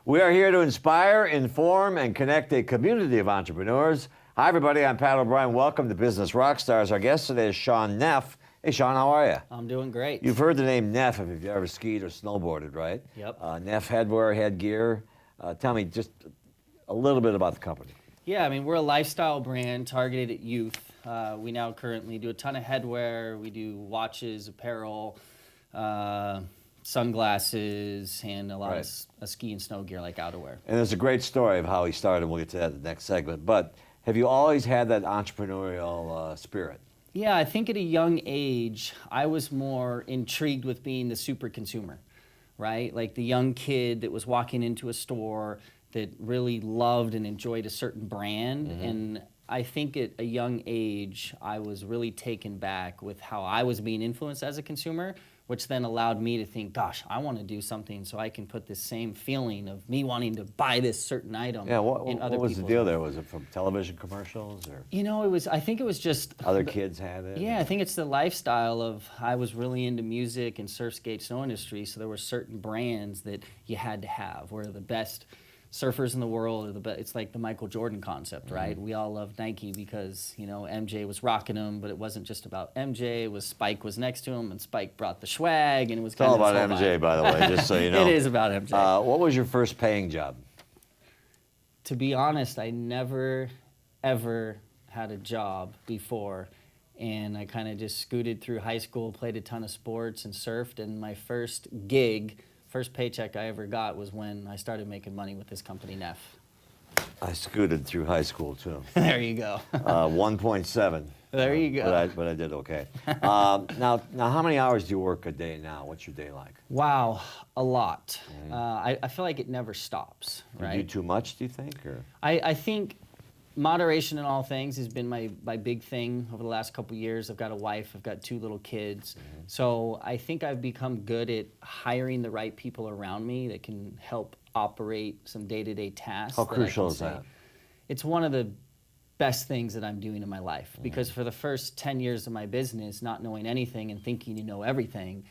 We are here to inspire, inform, and connect a community of entrepreneurs. Hi, everybody. I'm Pat O'Brien. Welcome to Business Rockstars. Our guest today is Shaun Neff. Hey, Shaun, how are you? I'm doing great. You've heard the name Neff if you've ever skied or snowboarded, right? Yep. Neff Headwear, headgear. Tell me just a little bit about the company. Yeah, I mean, we're a lifestyle brand targeted at youth. We now currently do a ton of headwear. We do watches, apparel, sunglasses, and a lot of ski and snow gear like outerwear. And there's a great story of how he started, and we'll get to that in the next segment. But have you always had that entrepreneurial spirit? Yeah, I think at a young age, I was more intrigued with being the super consumer, right? Like the young kid that was walking into a store that really loved and enjoyed a certain brand. And I think at a young age, I was really taken back with how I was being influenced as a consumer, which then allowed me to think, gosh, I want to do something so I can put this same feeling of me wanting to buy this certain item Yeah, in what other was people's the deal lives. there? Was it from television commercials or You know, I think it was just other kids had it? Yeah, I think it's the lifestyle of, I was really into music and surf, skate, snow industry, so there were certain brands that you had to have. We're the best surfers in the world, it's like the Michael Jordan concept, right? We all love Nike because, you know, MJ was rocking them, but it wasn't just about MJ, it was Spike was next to him, and Spike brought the swag, and it was It's all kind of about MJ, by the way, just so you know. It is about MJ. What was your first paying job? To be honest, I never, ever had a job before. And I kind of just scooted through high school, played a ton of sports and surfed. And my first gig, first paycheck I ever got was when I started making money with this company, Neff. I scooted through high school, too. There you go. 1.7. There you go. But I did okay. Now, how many hours do you work a day now? What's your day like? Wow, a lot. I feel like it never stops, Do right? you do too much, do you think? Or? I think moderation in all things has been my big thing over the last couple years. I've got a wife, I've got 2 little kids. So I think I've become good at hiring the right people around me that can help operate some day-to-day tasks. How crucial is that? It's one of the best things that I'm doing in my life, because for the first 10 years of my business, not knowing anything and thinking you know everything,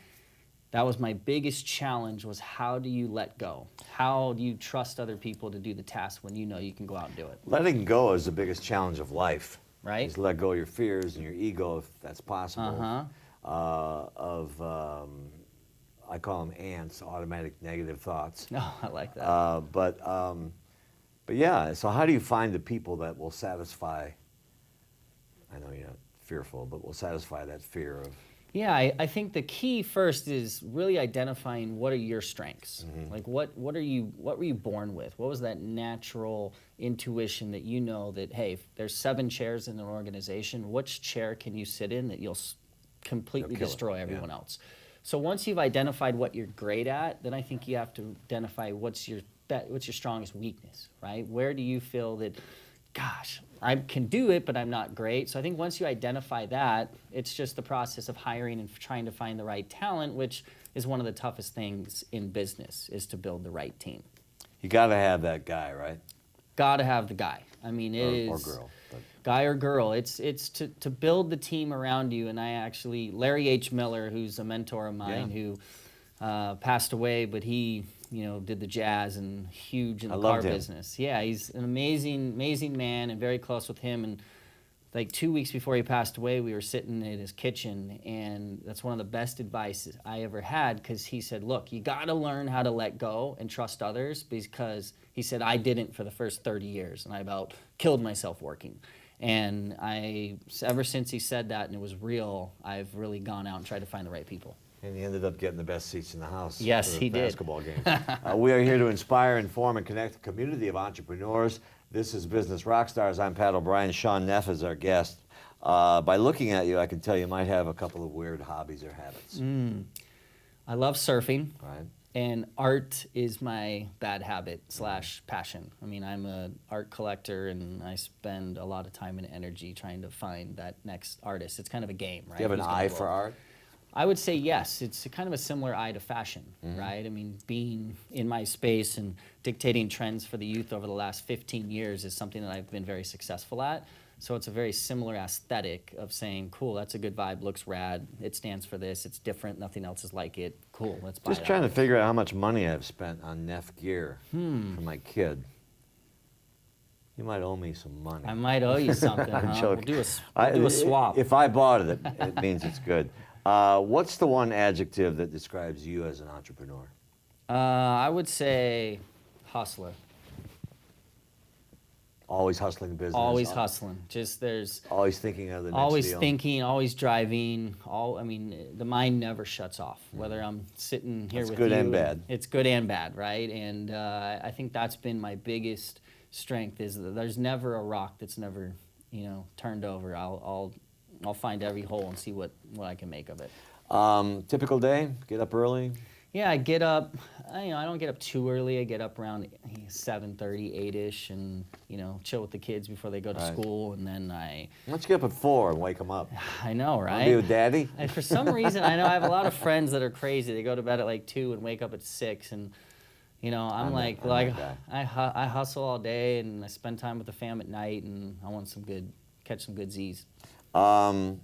that was my biggest challenge, was how do you let go? How do you trust other people to do the task when you know you can go out and do it? Letting go is the biggest challenge of life. Right. Is let go of your fears and your ego, if that's possible. I call them ants, automatic negative thoughts. Oh, I like that. But yeah, so how do you find the people that will satisfy, I know you're not fearful, but will satisfy that fear of... Yeah, I think the key first is really identifying what are your strengths. Like what were you born with? What was that natural intuition that you know that, hey, if there's 7 chairs in an organization, which chair can you sit in that you'll completely destroy everyone else? So once you've identified what you're great at, then I think you have to identify what's your strongest weakness, right? Where do you feel that, gosh, I can do it, but I'm not great. So I think once you identify that, it's just the process of hiring and trying to find the right talent, which is one of the toughest things in business, is to build the right team. You got to have that guy, right? Got to have the guy. I mean, Or girl. But. Guy or girl. It's to build the team around you. And Larry H. Miller, who's a mentor of mine, who passed away, but he, did the jazz and huge in the car business. Yeah, he's an amazing man, and very close with him. And like 2 weeks before he passed away, we were sitting in his kitchen, and that's one of the best advice I ever had, because he said, look, you got to learn how to let go and trust others, because he said, I didn't for the first 30 years, and I about killed myself working. And ever since he said that, and it was real, I've really gone out and tried to find the right people. And he ended up getting the best seats in the house. Yes, for the he did. basketball game. We are here to inspire, inform, and connect a community of entrepreneurs. This is Business Rockstars. I'm Pat O'Brien. Shaun Neff is our guest. By looking at you, I can tell you might have a couple of weird hobbies or habits. I love surfing. Right. And art is my bad habit / passion. I mean, I'm an art collector, and I spend a lot of time and energy trying to find that next artist. It's kind of a game, right? Do you have an eye for art? I would say yes. It's kind of a similar eye to fashion, right? I mean, being in my space and dictating trends for the youth over the last 15 years is something that I've been very successful at. So it's a very similar aesthetic of saying, cool, that's a good vibe, looks rad, it stands for this, it's different, nothing else is like it, cool, let's buy it. Just trying to figure out how much money I've spent on Neff gear for my kid. You might owe me some money. I might owe you something, I'm huh? joking. We'll do a swap. If I bought it, it means it's good. What's the one adjective that describes you as an entrepreneur? I would say hustler. Always hustling business. Always hustling. Just there's always thinking of the next always deal. thinking, always driving. I mean, the mind never shuts off. Whether I'm sitting here That's with good you, and bad. It's good and bad, right? And I think that's been my biggest strength is that there's never a rock that's never, turned over. I'll find every hole and see what I can make of it. Typical day. Get up early. Yeah, I get up. I don't get up too early. I get up around 7:30, 8ish, and chill with the kids before they go to school, and then Why don't you get up at 4 and wake them up? I know, right? Wanna be with Daddy? And for some reason, I know I have a lot of friends that are crazy. They go to bed at like 2 and wake up at 6, and I'm like that guy. I hustle all day, and I spend time with the fam at night, and I want catch some good Z's. Do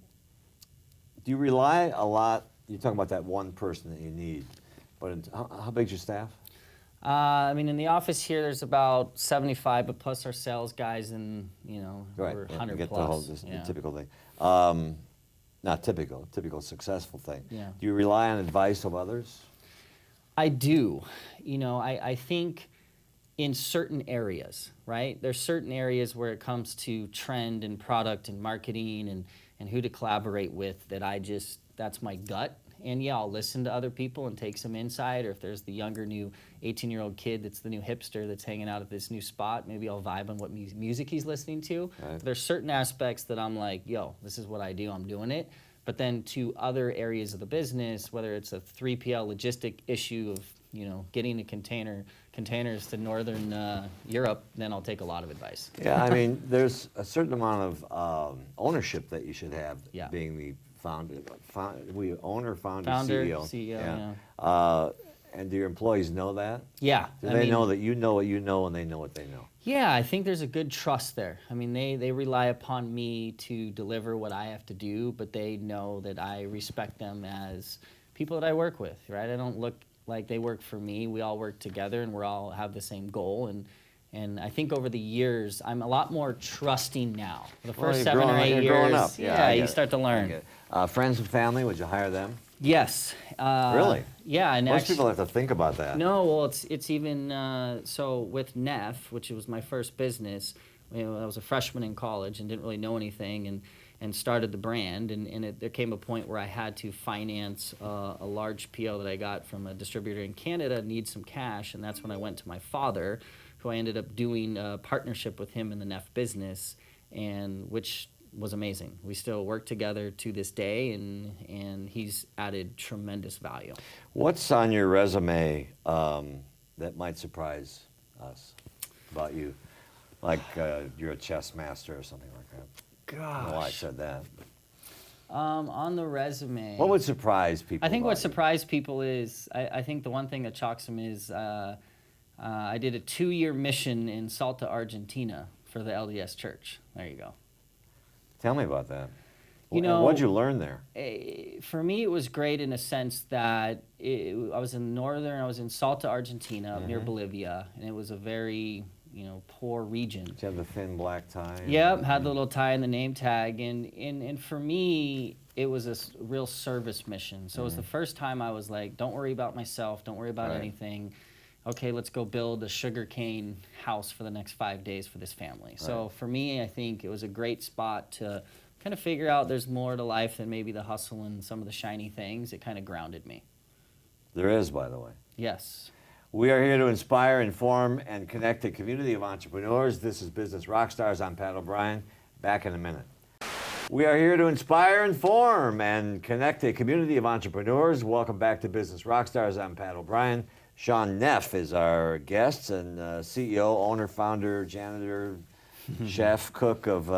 you rely a lot? You're talking about that one person that you need, but how big's your staff? In the office here, there's about 75, but plus our sales guys and, Right. over Yeah, 100 get plus. the typical thing. Not typical successful thing. Yeah. Do you rely on advice of others? I do. I think in certain areas, right? There's certain areas where it comes to trend and product and marketing and who to collaborate with that that's my gut. And yeah, I'll listen to other people and take some insight, or if there's the younger new 18-year-old kid that's the new hipster that's hanging out at this new spot, maybe I'll vibe on what music he's listening to. Right. There's certain aspects that I'm like, yo, this is what I do, I'm doing it. But then to other areas of the business, whether it's a 3PL logistic issue of getting the containers to northern Europe, then I'll take a lot of advice. Yeah, there's a certain amount of ownership that you should have, Yeah. being the founder, founder, CEO, CEO. And do your employees know that? Yeah. Do they know that you know what you know and they know what they know? Yeah, I think there's a good trust there. They rely upon me to deliver what I have to do, but they know that I respect them as people that I work with, right? I don't look like they work for me. We all work together and we all have the same goal. And I think over the years, I'm a lot more trusting now. The first 7 or 8 years, you're growing up. Yeah, you start to learn. Friends and family, would you hire them? Yes. Really? Yeah. And Most people have to think about that. No, well, it's even so with Neff, which was my first business. I was a freshman in college and didn't really know anything, and started the brand. And there came a point where I had to finance a large PO that I got from a distributor in Canada, need some cash, and that's when I went to my father, who I ended up doing a partnership with him in the Neff business, and which was amazing. We still work together to this day, and he's added tremendous value. What's on your resume that might surprise us about you? Like you're a chess master or something like that. Gosh. I don't know why I said that. On the resume. What would surprise people? I think what about you? surprised people is, I think the one thing that shocks them is I did a 2-year mission in Salta, Argentina for the LDS Church. There you go. Tell me about that. You What'd you learn there? For me, it was great in a sense that I was in Salta, Argentina, up near Bolivia, and it was a very, poor region. Did you have the thin black tie? Yep, had the little tie and the name tag, and for me, it was a real service mission. So it was the first time I was like, don't worry about myself, don't worry about anything. Okay, let's go build a sugarcane house for the next 5 days for this family. So for me, I think it was a great spot to kind of figure out there's more to life than maybe the hustle and some of the shiny things. It kind of grounded me. There is, by the way. Yes. We are here to inspire, inform, and connect a community of entrepreneurs. This is Business Rockstars. I'm Pat O'Brien. Back in a minute. We are here to inspire, inform, and connect a community of entrepreneurs. Welcome back to Business Rockstars. I'm Pat O'Brien. Shaun Neff is our guest, and CEO, owner, founder, janitor, chef, cook of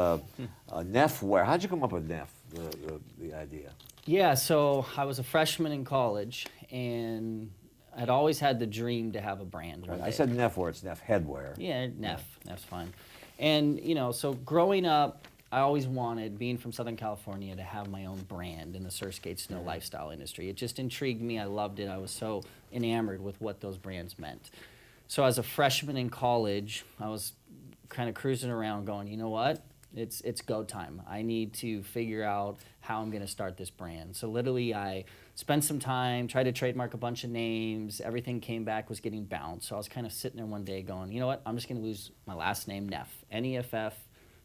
Neff Headwear. How'd you come up with Neff, the idea? Yeah, so I was a freshman in college, and I'd always had the dream to have a brand. Right? I said Neff Headwear, it's Neff Headwear. Yeah, Neff. Neff's fine. And, so growing up, I always wanted, being from Southern California, to have my own brand in the surf skate snow lifestyle industry. It just intrigued me. I loved it. I was so enamored with what those brands meant. So as a freshman in college, I was kind of cruising around going, you know what? It's go time. I need to figure out how I'm going to start this brand. So literally I spent some time, tried to trademark a bunch of names. Everything came back, was getting bounced. So I was kind of sitting there one day going, you know what? I'm just going to lose my last name, Neff. N-E-F-F,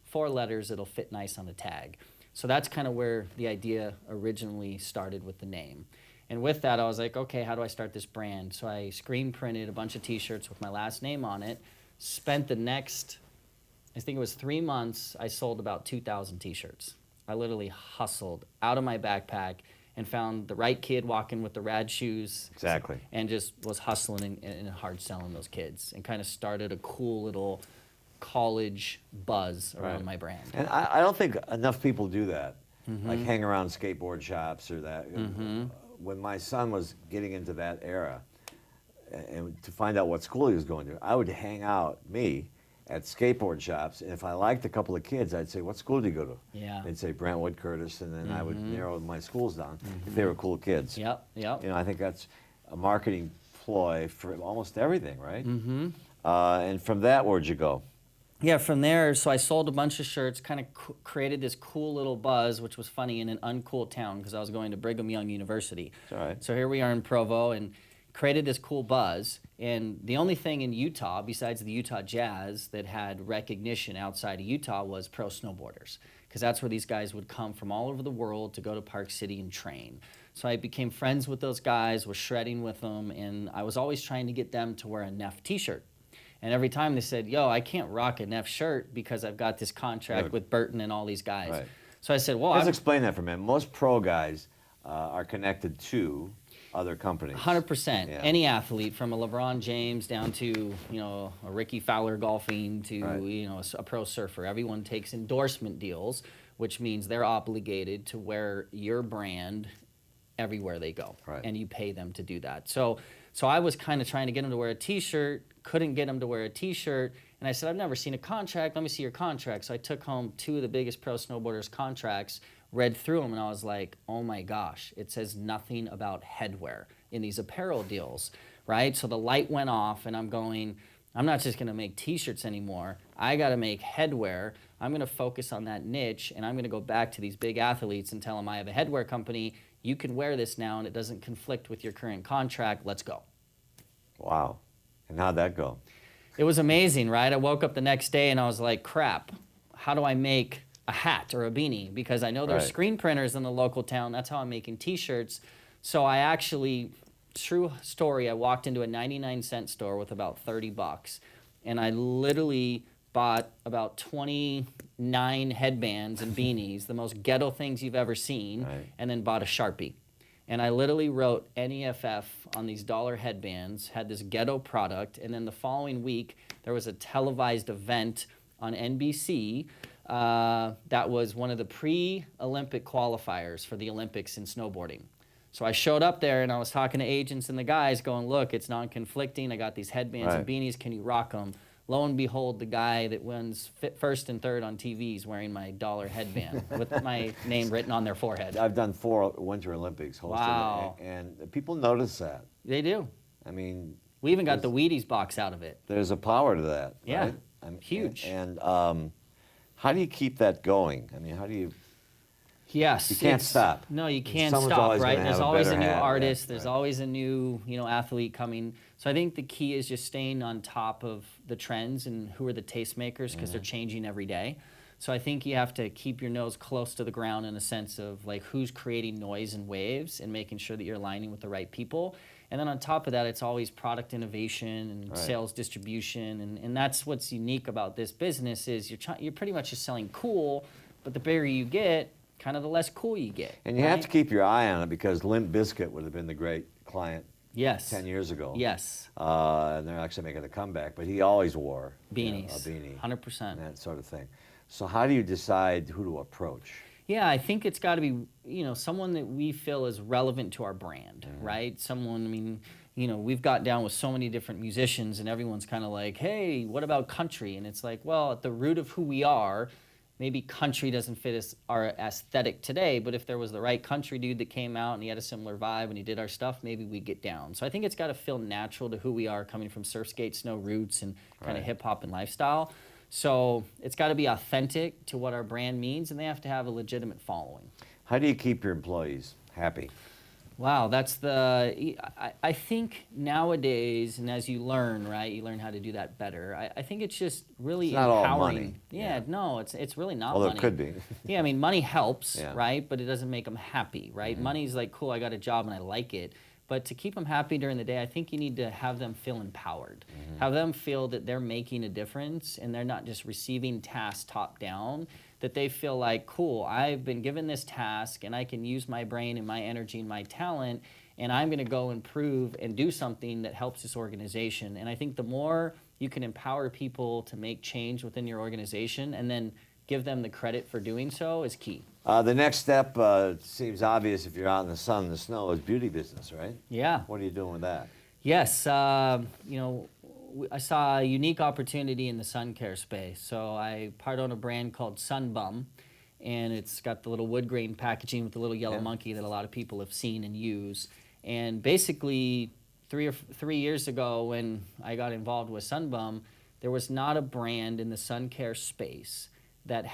4 letters. It'll fit nice on the tag. So that's kind of where the idea originally started with the name. And with that, I was like, okay, how do I start this brand? So I screen printed a bunch of t-shirts with my last name on it, spent the next, I think it was 3 months, I sold about 2,000 t-shirts. I literally hustled out of my backpack and found the right kid walking with the rad shoes. Exactly. And just was hustling and hard selling those kids and kind of started a cool little college buzz around my brand. And I don't think enough people do that, like hang around skateboard shops or that. When my son was getting into that era, and to find out what school he was going to, I would hang out, at skateboard shops, and if I liked a couple of kids, I'd say, what school do you go to? Yeah. They'd say Brentwood, Curtis, and then I would narrow my schools down if they were cool kids. Yep. You know, I think that's a marketing ploy for almost everything, right? And from that, where'd you go? Yeah, from there, so I sold a bunch of shirts, kind of created this cool little buzz, which was funny, in an uncool town because I was going to Brigham Young University. That's all right. So here we are in Provo and created this cool buzz. And the only thing in Utah, besides the Utah Jazz, that had recognition outside of Utah was pro snowboarders, because that's where these guys would come from all over the world to go to Park City and train. So I became friends with those guys, was shredding with them, and I was always trying to get them to wear a Neff t-shirt. And every time they said, yo, I can't rock a Neff shirt because I've got this contract with Burton and all these guys. Right. So I said, well, Let's explain that for a minute. Most pro guys are connected to other companies. 100%. Yeah. Any athlete, from a LeBron James down to, you know, a Ricky Fowler golfing to, you know, a pro surfer. Everyone takes endorsement deals, which means they're obligated to wear your brand everywhere they go. Right. And you pay them to do that. So I was kind of trying to get them to wear a t-shirt, couldn't get them to wear a t-shirt, and I said, I've never seen a contract, let me see your contract. So I took home 2 of the biggest pro snowboarders' contracts, read through them, and I was like, oh my gosh, it says nothing about headwear in these apparel deals, right? So the light went off, and I'm going, I'm not just gonna make t-shirts anymore, I gotta make headwear. I'm gonna focus on that niche, and I'm gonna go back to these big athletes and tell them I have a headwear company, you can wear this now, and it doesn't conflict with your current contract, let's go. Wow. And how'd that go? It was amazing, right? I woke up the next day and I was like, crap, how do I make a hat or a beanie? Because I know there's screen printers in the local town. That's how I'm making t-shirts. So I actually, true story, I walked into a 99-cent store with about 30 bucks. And I literally bought about 29 headbands and beanies, the most ghetto things you've ever seen, and then bought a Sharpie. And I literally wrote NEFF on these dollar headbands, had this ghetto product, and then the following week, there was a televised event on NBC that was one of the pre-Olympic qualifiers for the Olympics in snowboarding. So I showed up there, and I was talking to agents and the guys going, look, it's non-conflicting. I got these headbands and beanies. Can you rock them? Lo and behold, the guy that wins first and third on TV is wearing my dollar headband with my name written on their forehead. I've done 4 Winter Olympics hosted, Wow. and people notice that. They do. I mean, We even got the Wheaties box out of it. there's a power to that. Yeah, right? huge. And how do you keep that going? I mean, how do you? Yes. You can't stop. No, you can't Someone's stop, always right? gonna There's have a always a better new hat, artist. yeah, There's right. always a new, athlete coming. So I think the key is just staying on top of the trends and who are the tastemakers, because they're changing every day. So I think you have to keep your nose close to the ground in a sense of like who's creating noise and waves and making sure that you're aligning with the right people. And then on top of that, it's always product innovation and sales distribution. And that's what's unique about this business is you're pretty much just selling cool, but the bigger you get, kind of the less cool you get. And you have to keep your eye on it, because Limp Bizkit would have been the great client Yes. 10 years ago. Yes. And they're actually making a comeback, but he always wore Beanies. a beanie. 100%. And that sort of thing. So how do you decide who to approach? Yeah, I think it's got to be, someone that we feel is relevant to our brand, right? Someone, we've got down with so many different musicians, and everyone's kind of like, hey, what about country? And it's like, well, at the root of who we are maybe country doesn't fit our aesthetic today, but if there was the right country dude that came out and he had a similar vibe and he did our stuff, maybe we'd get down. So I think it's got to feel natural to who we are, coming from surf, skate, snow roots and kind of hip hop and lifestyle. So it's got to be authentic to what our brand means, and they have to have a legitimate following. How do you keep your employees happy? Wow, I think nowadays, and as you learn, right, you learn how to do that better. I think it's just really It's not empowering. all money. Yeah, no, it's really not Although money. it could be. Yeah, I mean, money helps, Yeah. right, but it doesn't make them happy, right? Money's like, cool, I got a job and I like it. But to keep them happy during the day, I think you need to have them feel empowered. Have them feel that they're making a difference and they're not just receiving tasks top down, that they feel like, cool, I've been given this task and I can use my brain and my energy and my talent, and I'm gonna go improve and do something that helps this organization. And I think the more you can empower people to make change within your organization and then give them the credit for doing so is key. The next step seems obvious if you're out in the sun and the snow is beauty business, right? Yeah. What are you doing with that? Yes, I saw a unique opportunity in the sun care space. So I part on a brand called Sun Bum, and it's got the little wood grain packaging with the little yellow monkey that a lot of people have seen and use. And basically, 3 years ago when I got involved with Sun Bum, there was not a brand in the sun care space that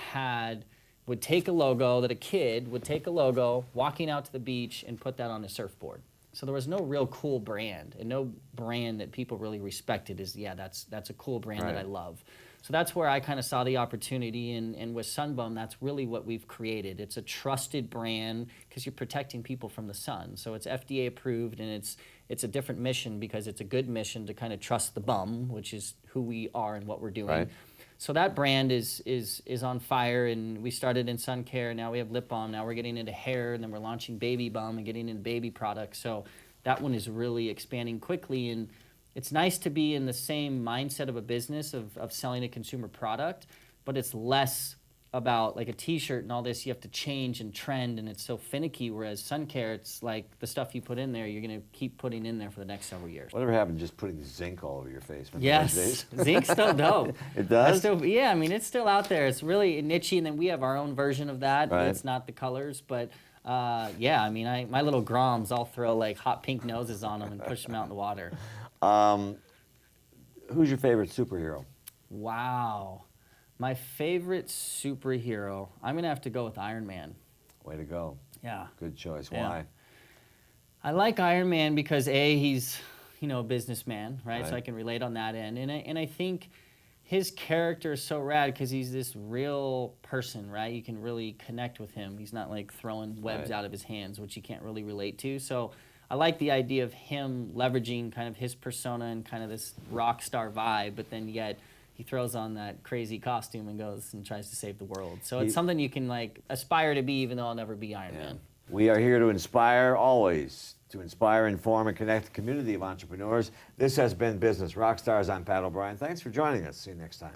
would take a logo, that a kid would take a logo walking out to the beach and put that on a surfboard. So there was no real cool brand, and no brand that people really respected that's a cool brand that I love. So that's where I kind of saw the opportunity, and with Sun Bum, that's really what we've created. It's a trusted brand because you're protecting people from the sun. So it's FDA approved, and it's a different mission because it's a good mission to kind of trust the bum, which is who we are and what we're doing. Right. So that brand is on fire, and we started in sun care. Now we have lip balm. Now we're getting into hair, and then we're launching baby balm and getting into baby products. So that one is really expanding quickly, and it's nice to be in the same mindset of a business of selling a consumer product, but it's less about like a t-shirt and all this. You have to change and trend, and it's so finicky, whereas sun care, it's like the stuff you put in there, you're going to keep putting in there for the next several years. Whatever happened to just putting zinc all over your face? Remember Yes, those days? zinc's still dope. It does? Yeah, I mean, it's still out there. It's really niche-y, and then we have our own version of that. Right. It's not the colors, but yeah, I mean, my little Groms, I'll throw like hot pink noses on them and push them out in the water. Who's your favorite superhero? Wow. My favorite superhero, I'm going to have to go with Iron Man. Way to go. Yeah. Good choice. Yeah. Why? I like Iron Man because he's, a businessman, right? So Right. I can relate on that end. And I think his character is so rad because he's this real person, right? You can really connect with him. He's not like throwing webs Right. out of his hands, which you can't really relate to. So I like the idea of him leveraging kind of his persona and kind of this rock star vibe, but then yet he throws on that crazy costume and goes and tries to save the world. So it's something you can like aspire to be, even though I'll never be Iron Man. We are here to inspire, always to inspire, inform, and connect the community of entrepreneurs. This has been Business Rockstars. I'm Pat O'Brien. Thanks for joining us. See you next time.